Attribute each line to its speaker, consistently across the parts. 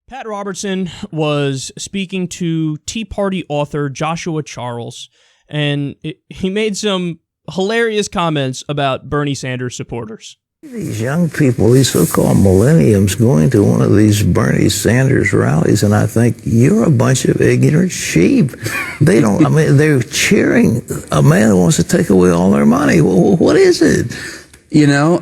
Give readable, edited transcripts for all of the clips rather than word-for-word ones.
Speaker 1: Pat Robertson was speaking to Tea Party author Joshua Charles, and he made some hilarious comments about Bernie Sanders supporters.
Speaker 2: These young people, these so-called millenniums, going to one of these Bernie Sanders rallies, and I think you're a bunch of ignorant sheep. They don't, I mean, they're cheering a man who wants to take away all their money. What is it?
Speaker 3: You know,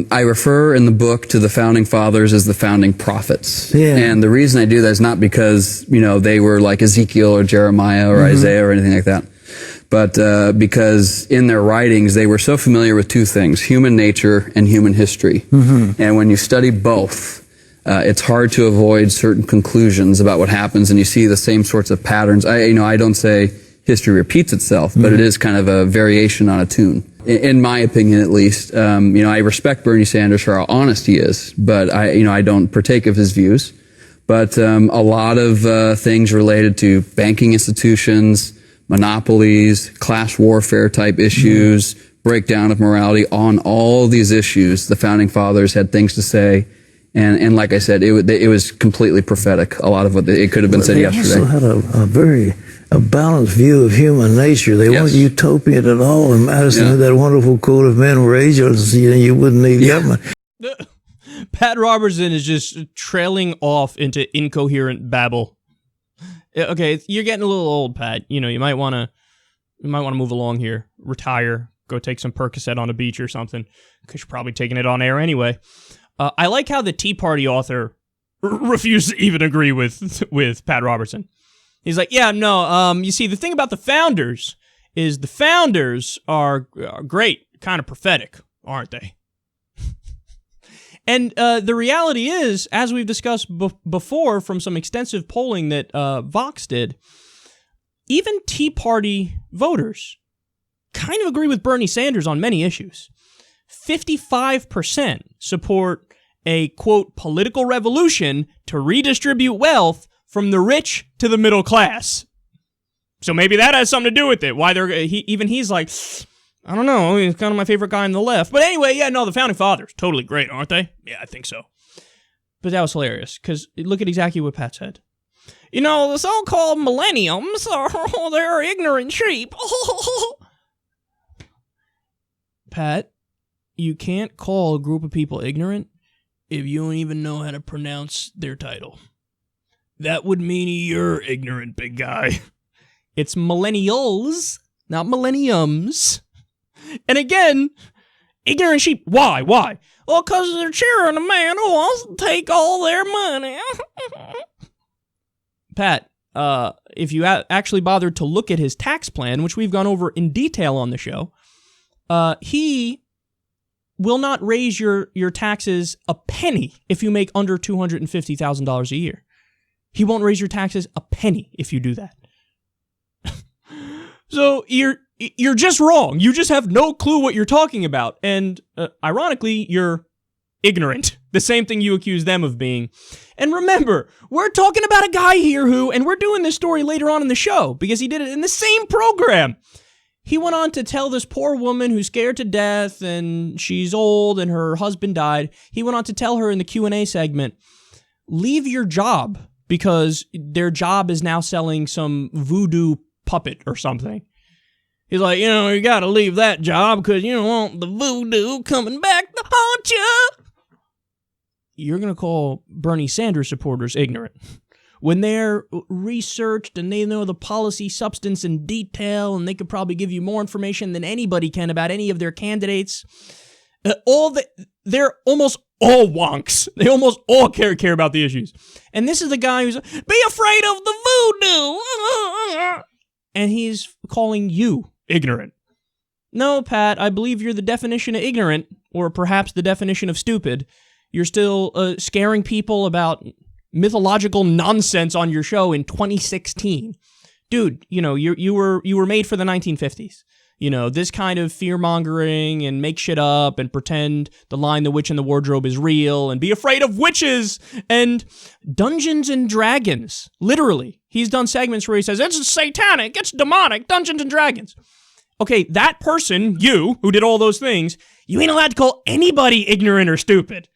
Speaker 3: I refer in the book to the founding fathers as the founding prophets.
Speaker 2: Yeah.
Speaker 3: And the reason I do that is not because, you know, they were like Ezekiel or Jeremiah or Isaiah or anything like that, but because in their writings they were so familiar with two things, human nature and human history. And when you study both, it's hard to avoid certain conclusions about what happens, and you see the same sorts of patterns. I don't say history repeats itself, but it is kind of a variation on a tune. In my opinion, at least, I respect Bernie Sanders for how honest he is, but I don't partake of his views. But a lot of things related to banking institutions, monopolies, class warfare type issues, breakdown of morality, on all these issues, the founding fathers had things to say. And like I said, it was completely prophetic. A lot of what it could have been said yesterday.
Speaker 2: They also had a balanced view of human nature. They weren't utopian at all. And Madison had that wonderful quote, if men were angels, you wouldn't need government.
Speaker 1: Pat Robertson is just trailing off into incoherent babble. Okay, you're getting a little old, Pat. You know, you might want to move along here, retire, go take some Percocet on a beach or something, because you're probably taking it on air anyway. I like how the Tea Party author refused to even agree with Pat Robertson. He's like, yeah, no, you see, the thing about the founders is the founders are great, kind of prophetic, aren't they? And the reality is, as we've discussed before from some extensive polling that Vox did, even Tea Party voters kind of agree with Bernie Sanders on many issues. 55% support a, quote, political revolution to redistribute wealth from the rich to the middle class. So maybe that has something to do with it. Why he's like, I don't know, he's kind of my favorite guy on the left. But anyway, yeah, no, the founding fathers, totally great, aren't they? Yeah, I think so. But that was hilarious, because look at exactly what Pat said. You know, the so-called millenniums, they're ignorant sheep. Pat, you can't call a group of people ignorant if you don't even know how to pronounce their title. That would mean you're ignorant, big guy. It's millennials, not millenniums. And again, ignorant sheep. Why? Well, because they're cheering a man who wants to take all their money. Pat, if you actually bothered to look at his tax plan, which we've gone over in detail on the show, he will not raise your taxes a penny if you make under $250,000 a year. He won't raise your taxes a penny if you do that. So you're just wrong. You just have no clue what you're talking about. And ironically, you're ignorant. The same thing you accuse them of being. And remember, we're talking about a guy here and we're doing this story later on in the show because he did it in the same program. He went on to tell this poor woman who's scared to death and she's old and her husband died. He went on to tell her in the Q&A segment, leave your job because their job is now selling some voodoo puppet or something. He's like, you got to leave that job because you don't want the voodoo coming back to haunt you. You're going to call Bernie Sanders supporters ignorant when they're researched and they know the policy substance in detail and they could probably give you more information than anybody can about any of their candidates. They're almost all wonks. They almost all care about the issues. And this is the guy who's, be afraid of the voodoo. And he's calling you ignorant. No, Pat, I believe you're the definition of ignorant, or perhaps the definition of stupid. You're still scaring people about mythological nonsense on your show in 2016. Dude, you were made for the 1950s. This kind of fear-mongering and make shit up and pretend the line The Witch in the Wardrobe is real and be afraid of witches and Dungeons and Dragons. Literally. He's done segments where he says, it's satanic, it's demonic, Dungeons and Dragons. Okay, that person, you, who did all those things, you ain't allowed to call anybody ignorant or stupid.